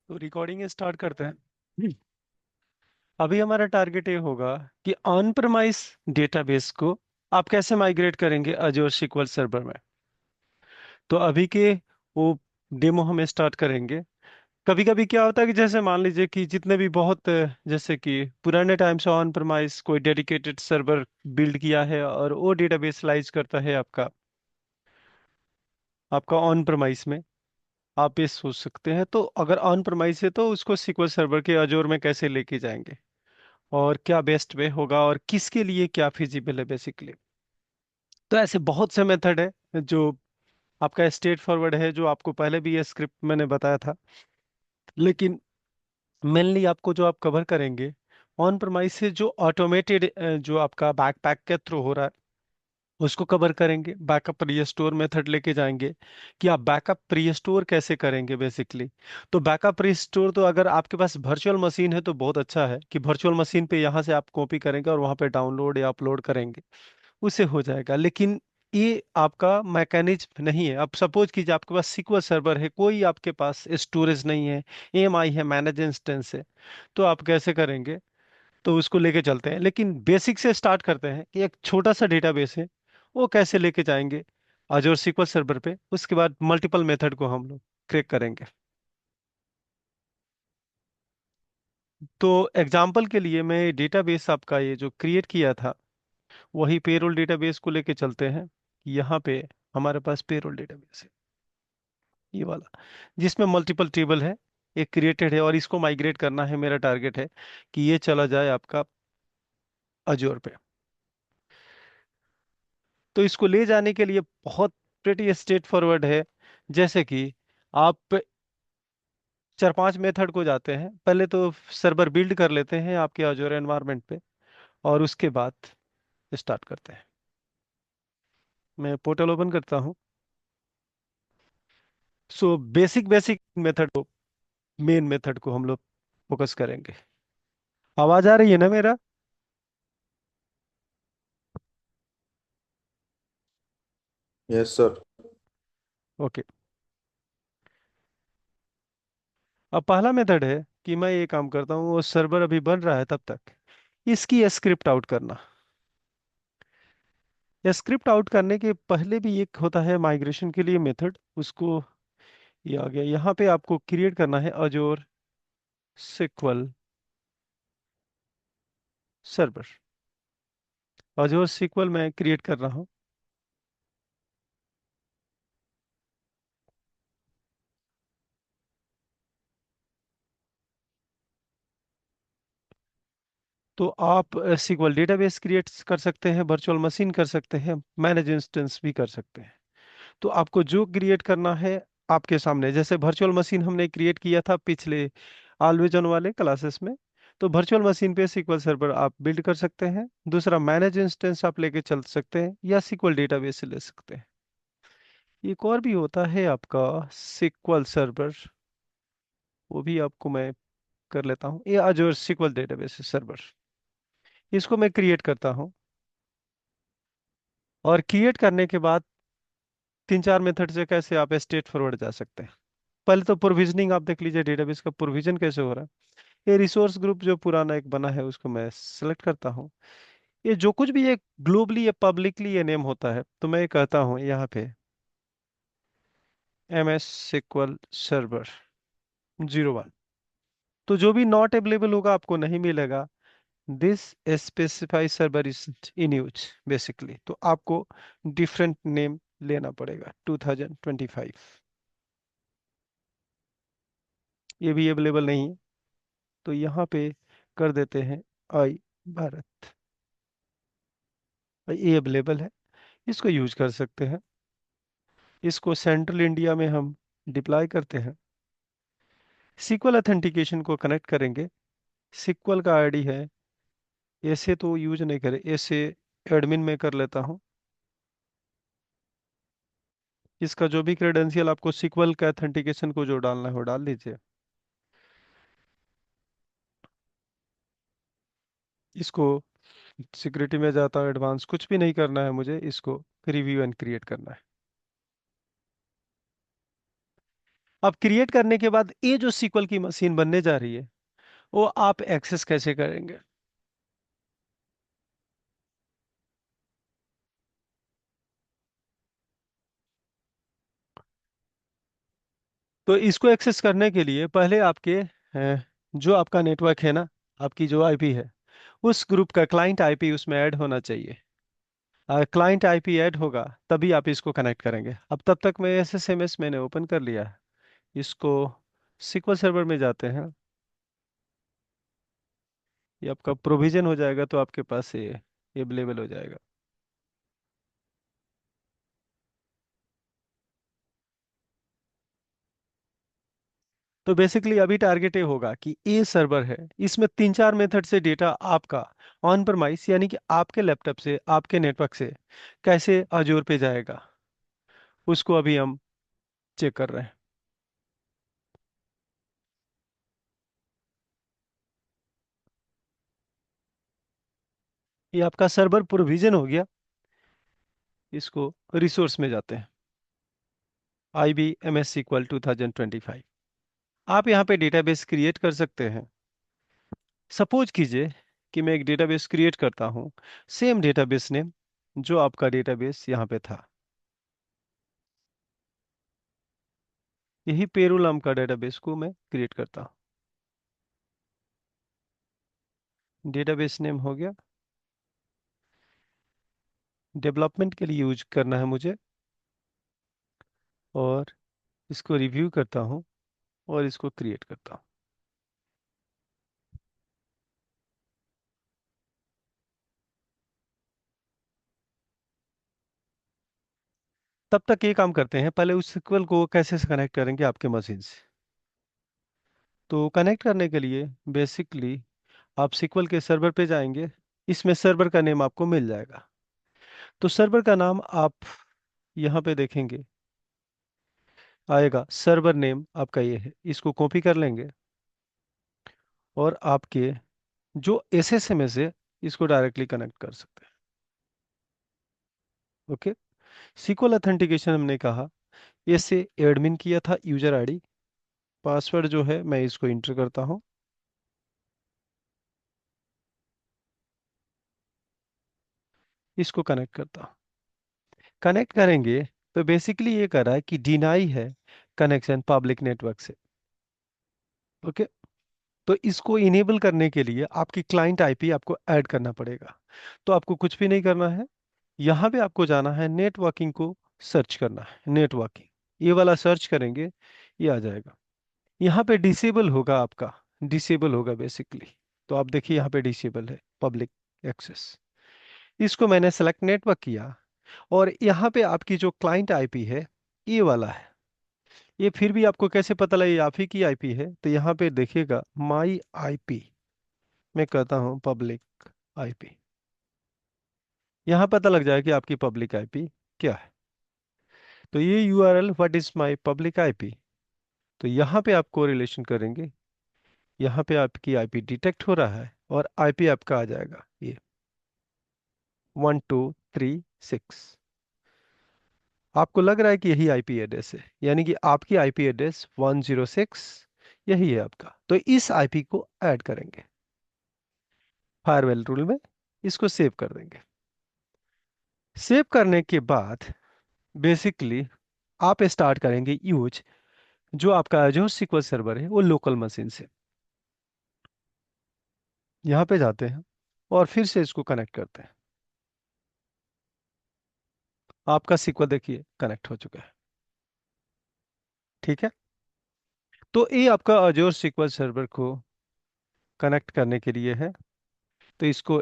तो recording start करते हैं। अभी हमारा टारगेट ये होगा कि ऑन प्रमाइस डेटाबेस को आप कैसे माइग्रेट करेंगे अजोर SQL सर्वर में। तो अभी के वो डेमो हम स्टार्ट करेंगे। कभी कभी क्या होता है कि जैसे मान लीजिए कि जितने भी बहुत जैसे कि पुराने टाइम से ऑन प्रमाइस कोई डेडिकेटेड सर्वर बिल्ड किया है और वो डेटाबेस लाइज करता है आपका आपका ऑन प्रमाइस में। आप ये सोच सकते हैं, तो अगर ऑन प्रमाइस है तो उसको SQL सर्वर के अजोर में कैसे लेके जाएंगे और क्या बेस्ट वे होगा और किसके लिए क्या फिजिबल है बेसिकली। तो ऐसे बहुत से मेथड है जो आपका स्ट्रेट फॉरवर्ड है, जो आपको पहले भी ये स्क्रिप्ट मैंने बताया था। लेकिन मेनली आपको जो आप कवर करेंगे ऑन प्रमाइस से जो ऑटोमेटेड जो आपका बैकपैक के थ्रू हो रहा है उसको कवर करेंगे। बैकअप रीस्टोर मेथड लेके जाएंगे कि आप बैकअप रीस्टोर कैसे करेंगे बेसिकली। तो बैकअप रीस्टोर तो अगर आपके पास वर्चुअल मशीन है तो बहुत अच्छा है कि वर्चुअल मशीन पे यहाँ से आप कॉपी करेंगे और वहाँ पे डाउनलोड या अपलोड करेंगे, उससे हो जाएगा। लेकिन ये आपका मैकेनिज्म नहीं है। अब सपोज कीजिए आपके पास SQL सर्वर है, कोई आपके पास स्टोरेज नहीं है, AMI है, मैनेज इंस्टेंस है, तो आप कैसे करेंगे। तो उसको लेके चलते हैं, लेकिन बेसिक से स्टार्ट करते हैं कि एक छोटा सा डेटाबेस है वो कैसे लेके जाएंगे अजोर SQL सर्वर पे। उसके बाद मल्टीपल मेथड को हम लोग क्रैक करेंगे। तो एग्जाम्पल के लिए मैं डेटाबेस आपका ये जो क्रिएट किया था वही पेरोल डेटाबेस को लेके चलते हैं। यहाँ पे हमारे पास पेरोल डेटाबेस है, ये वाला, जिसमें मल्टीपल टेबल है, एक क्रिएटेड है और इसको माइग्रेट करना है। मेरा टारगेट है कि ये चला जाए आपका अजोर पे। तो इसको ले जाने के लिए बहुत प्रेटी स्ट्रेट फॉरवर्ड है। जैसे कि आप चार पांच मेथड को जाते हैं, पहले तो सर्वर बिल्ड कर लेते हैं आपके अजोर एनवायरनमेंट पे और उसके बाद स्टार्ट करते हैं। मैं पोर्टल ओपन करता हूँ। सो बेसिक बेसिक मेथड को, मेन मेथड को हम लोग फोकस करेंगे। आवाज आ रही है ना मेरा? Yes sir. ओके। अब पहला मेथड है कि मैं ये काम करता हूँ, वो सर्वर अभी बन रहा है तब तक इसकी स्क्रिप्ट आउट करना। या स्क्रिप्ट आउट करने के पहले भी एक होता है माइग्रेशन के लिए मेथड, उसको ये आ गया। यहाँ पे आपको क्रिएट करना है अजोर SQL सर्वर। अजोर SQL मैं क्रिएट कर रहा हूँ। तो आप SQL डेटाबेस क्रिएट कर सकते हैं, वर्चुअल मशीन कर सकते हैं, मैनेज इंस्टेंस भी कर सकते हैं। तो आपको जो क्रिएट करना है आपके सामने, जैसे वर्चुअल मशीन हमने क्रिएट किया था पिछले ऑलवेज ऑन वाले क्लासेस में, तो वर्चुअल मशीन पे SQL सर्वर आप बिल्ड कर सकते हैं। दूसरा मैनेज इंस्टेंस आप लेके चल सकते हैं या SQL डेटाबेस से ले सकते हैं। एक और भी होता है आपका SQL सर्वर, वो भी आपको मैं कर लेता हूँ। ये अजोर SQL डेटाबेस सर्वर, इसको मैं क्रिएट करता हूँ। और क्रिएट करने के बाद तीन चार मेथड से कैसे आप स्ट्रेट फॉरवर्ड जा सकते हैं। पहले तो प्रोविजनिंग आप देख लीजिए, डेटाबेस का प्रोविजन कैसे हो रहा है। ये रिसोर्स ग्रुप जो पुराना एक बना है उसको मैं सेलेक्ट करता हूँ। ये जो कुछ भी ये ग्लोबली या पब्लिकली ये नेम होता है, तो मैं ये कहता हूँ यहाँ पे MS SQL सर्वर 01। तो जो भी नॉट अवेलेबल होगा आपको नहीं मिलेगा। This specify server is in use basically, तो आपको डिफरेंट नेम लेना पड़ेगा। 2025 ये भी अवेलेबल नहीं है, तो यहाँ पे कर देते हैं आई भारत। ये अवेलेबल है, इसको यूज कर सकते हैं। इसको सेंट्रल इंडिया में हम डिप्लॉय करते हैं। SQL ऑथेंटिकेशन को कनेक्ट करेंगे। SQL का आईडी है, ऐसे तो यूज नहीं करे, ऐसे एडमिन में कर लेता हूँ। इसका जो भी क्रेडेंशियल आपको SQL का ऑथेंटिकेशन को जो डालना है वो डाल लीजिए। इसको सिक्योरिटी में जाता हूँ, एडवांस कुछ भी नहीं करना है मुझे, इसको रिव्यू एंड क्रिएट करना है। अब क्रिएट करने के बाद ये जो सीक्वल की मशीन बनने जा रही है वो आप एक्सेस कैसे करेंगे? तो इसको एक्सेस करने के लिए पहले आपके जो आपका नेटवर्क है ना, आपकी जो आईपी है, उस ग्रुप का क्लाइंट आईपी उसमें ऐड होना चाहिए। क्लाइंट आईपी ऐड होगा तभी आप इसको कनेक्ट करेंगे। अब तब तक मैं एसएसएमएस मैंने ओपन कर लिया है। इसको SQL सर्वर में जाते हैं। ये आपका प्रोविजन हो जाएगा तो आपके पास ये अवेलेबल हो जाएगा। तो बेसिकली अभी टारगेट ये होगा कि ए सर्वर है, इसमें तीन चार मेथड से डेटा आपका ऑन प्रमाइस यानी कि आपके लैपटॉप से आपके नेटवर्क से कैसे अजूर पे जाएगा, उसको अभी हम चेक कर रहे हैं। ये आपका सर्वर प्रोविजन हो गया। इसको रिसोर्स में जाते हैं। IBMS SQL 2025। आप यहाँ पे डेटाबेस क्रिएट कर सकते हैं। सपोज कीजिए कि मैं एक डेटाबेस क्रिएट करता हूँ, सेम डेटाबेस नेम जो आपका डेटाबेस यहाँ पे था, यही पेरोल नाम का डेटाबेस को मैं क्रिएट करता हूँ। डेटाबेस नेम हो गया। डेवलपमेंट के लिए यूज करना है मुझे, और इसको रिव्यू करता हूँ और इसको क्रिएट करता हूँ। तब तक ये काम करते हैं, पहले उस सिक्वल को कैसे से कनेक्ट करेंगे आपके मशीन से। तो कनेक्ट करने के लिए बेसिकली आप सिक्वल के सर्वर पे जाएंगे। इसमें सर्वर का नेम आपको मिल जाएगा। तो सर्वर का नाम आप यहाँ पे देखेंगे आएगा, सर्वर नेम आपका ये है। इसको कॉपी कर लेंगे और आपके जो एसएसएमएस है इसको डायरेक्टली कनेक्ट कर सकते हैं। ओके। SQL ऑथेंटिकेशन हमने कहा, इससे एडमिन किया था यूजर आईडी। पासवर्ड जो है मैं इसको इंटर करता हूँ। इसको कनेक्ट करता हूँ। कनेक्ट करेंगे तो बेसिकली ये कर रहा है कि डिनाई है कनेक्शन पब्लिक नेटवर्क से। ओके। तो इसको इनेबल करने के लिए आपकी क्लाइंट आईपी आपको ऐड करना पड़ेगा। तो आपको कुछ भी नहीं करना है। यहाँ पे आपको जाना है, नेटवर्किंग को सर्च करना है। नेटवर्किंग ये वाला सर्च करेंगे, ये आ जाएगा। यहाँ पे डिसेबल होगा आपका, डिसेबल होगा बेसिकली। तो आप देखिए यहाँ पे डिसेबल है पब्लिक एक्सेस। इसको मैंने सेलेक्ट नेटवर्क किया, और यहाँ पे आपकी जो क्लाइंट आईपी है ये वाला है। ये फिर भी आपको कैसे पता लगे ये आप ही की आईपी है? तो यहाँ पे देखिएगा माई आईपी, मैं कहता हूँ पब्लिक आईपी। यहाँ पता लग जाए कि आपकी पब्लिक आईपी क्या है। तो ये URL what is my public IP, तो यहाँ पे आप कोरिलेशन करेंगे। यहाँ पे आपकी आईपी डिटेक्ट हो रहा है और आईपी आपका आ जाएगा ये 1236। आपको लग रहा है कि यही आईपी एड्रेस है, यानी कि आपकी आईपी एड्रेस 106 यही है आपका। तो इस आईपी को ऐड करेंगे फायरवेल रूल में। इसको सेव कर देंगे। सेव करने के बाद बेसिकली आप स्टार्ट करेंगे यूज जो आपका जो SQL सर्वर है वो लोकल मशीन से। यहाँ पे जाते हैं और फिर से इसको कनेक्ट करते हैं। आपका SQL देखिए कनेक्ट हो चुका है। ठीक है। तो ये आपका अजोर SQL सर्वर को कनेक्ट करने के लिए है। तो इसको